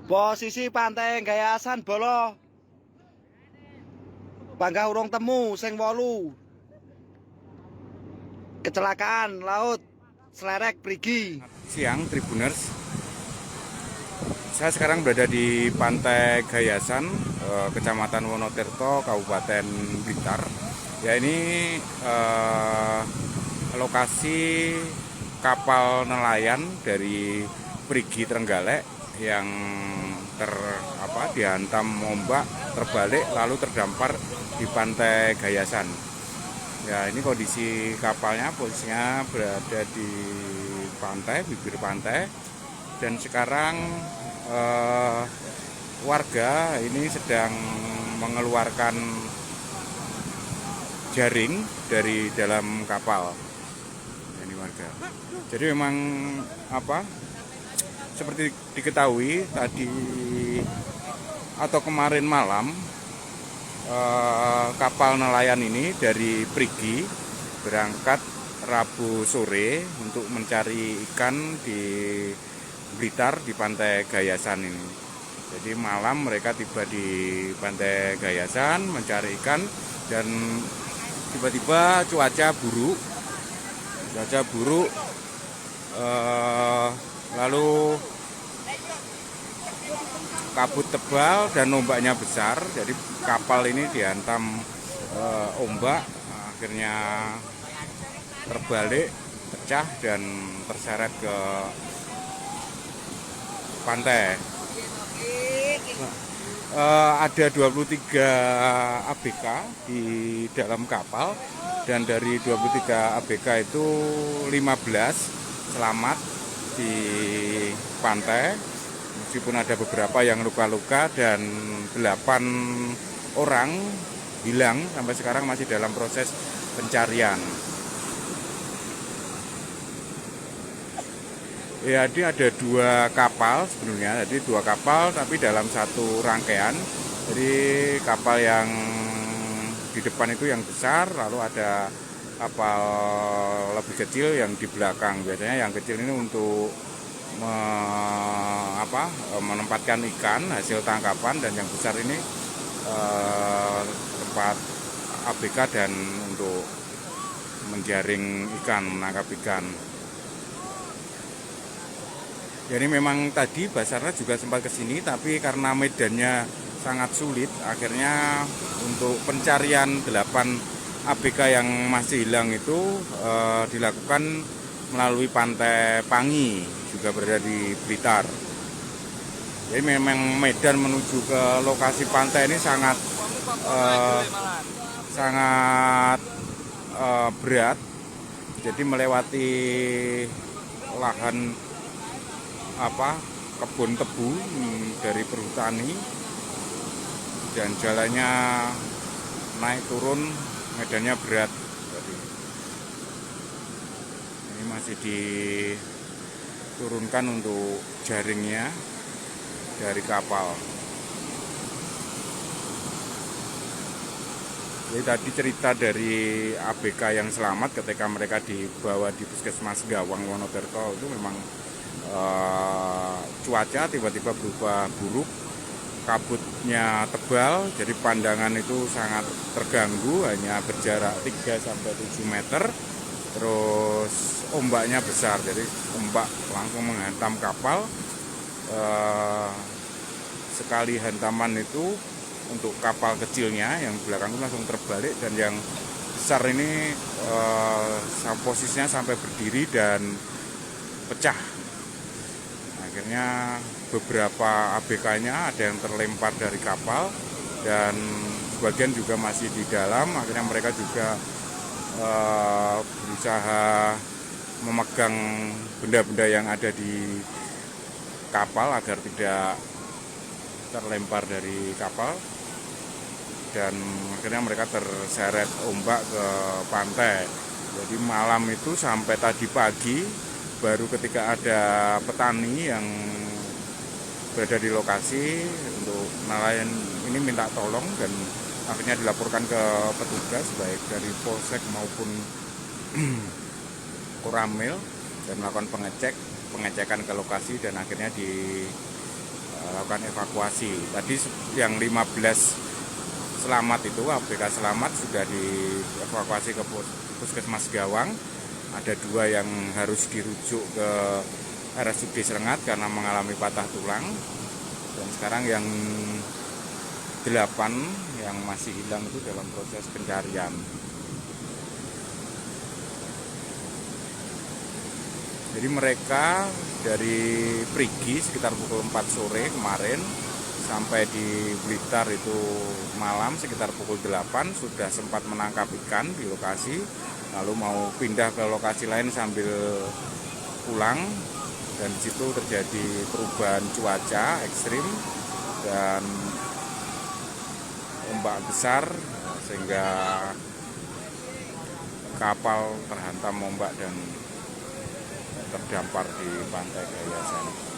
Posisi pantai Gayasan Bolo. Bangga urung temu sing 8. Kecelakaan laut Slerek Prigi. Siang Tribuners, saya sekarang berada di Pantai Gayasan, Kecamatan Wonotirto, Kabupaten Blitar. Ya, ini lokasi kapal nelayan dari Prigi Trenggalek yang dihantam ombak, terbalik lalu terdampar di Pantai Gayasan. Ya, ini kondisi kapalnya, posisinya berada di pantai, bibir pantai, dan sekarang warga ini sedang mengeluarkan jaring dari dalam kapal. Ini warga. Jadi memang seperti diketahui tadi atau kemarin malam, kapal nelayan ini dari Prigi berangkat Rabu sore untuk mencari ikan di Blitar di Pantai Gayasan ini. Jadi malam mereka tiba di Pantai Gayasan mencari ikan dan tiba-tiba cuaca buruk, lalu kabut tebal dan ombaknya besar. Jadi kapal ini dihantam ombak, akhirnya terbalik, pecah dan terseret ke pantai. Ada 23 ABK di dalam kapal, dan dari 23 ABK itu 15 selamat di pantai, meskipun ada beberapa yang luka-luka, dan 8 orang hilang sampai sekarang masih dalam proses pencarian. Ya, ini ada 2 kapal sebenarnya, jadi 2 kapal tapi dalam satu rangkaian. Jadi kapal yang di depan itu yang besar, lalu ada kapal lebih kecil yang di belakang. Biasanya yang kecil ini untuk menempatkan ikan hasil tangkapan, dan yang besar ini tempat ABK dan untuk menjaring ikan, menangkap ikan. Jadi memang tadi Basarnas juga sempat ke sini, tapi karena medannya sangat sulit, akhirnya untuk pencarian 8 ABK yang masih hilang itu dilakukan melalui Pantai Pangi, juga berada di Blitar. Jadi memang medan menuju ke lokasi pantai ini sangat berat. Jadi melewati lahan kebun tebu dari perhutani, dan jalannya naik turun, medannya berat. Ini masih diturunkan untuk jaringnya dari kapal. Jadi tadi cerita dari ABK yang selamat ketika mereka dibawa di Puskesmas Gawang Wonotirto itu memang cuaca tiba-tiba berubah buruk, kabutnya tebal, jadi pandangan itu sangat terganggu, hanya berjarak 3-7 meter, terus ombaknya besar, jadi ombak langsung menghantam kapal. Sekali hantaman itu untuk kapal kecilnya yang belakang itu langsung terbalik, dan yang besar ini posisinya sampai berdiri dan pecah. Akhirnya beberapa ABK-nya ada yang terlempar dari kapal, dan sebagian juga masih di dalam. Akhirnya mereka juga berusaha memegang benda-benda yang ada di kapal agar tidak terlempar dari kapal, dan akhirnya mereka terseret ombak ke pantai. Jadi malam itu sampai tadi pagi, baru ketika ada petani yang berada di lokasi untuk nelayan ini minta tolong, dan akhirnya dilaporkan ke petugas baik dari Polsek maupun Koramil, dan melakukan pengecekan ke lokasi, dan akhirnya dilakukan melakukan evakuasi. Tadi yang 15 selamat itu, ABK selamat sudah dievakuasi ke Puskesmas Gawang. Ada 2 yang harus dirujuk ke RSUD Serengat karena mengalami patah tulang. Dan sekarang yang 8 yang masih hilang itu dalam proses pencarian. Jadi mereka dari Prigi sekitar pukul 4 sore kemarin sampai di Blitar itu malam sekitar pukul 8 sudah sempat menangkap ikan di lokasi, lalu mau pindah ke lokasi lain sambil pulang, dan di situ terjadi perubahan cuaca ekstrim dan ombak besar sehingga kapal terhantam ombak dan terdampar di pantai Gayasan.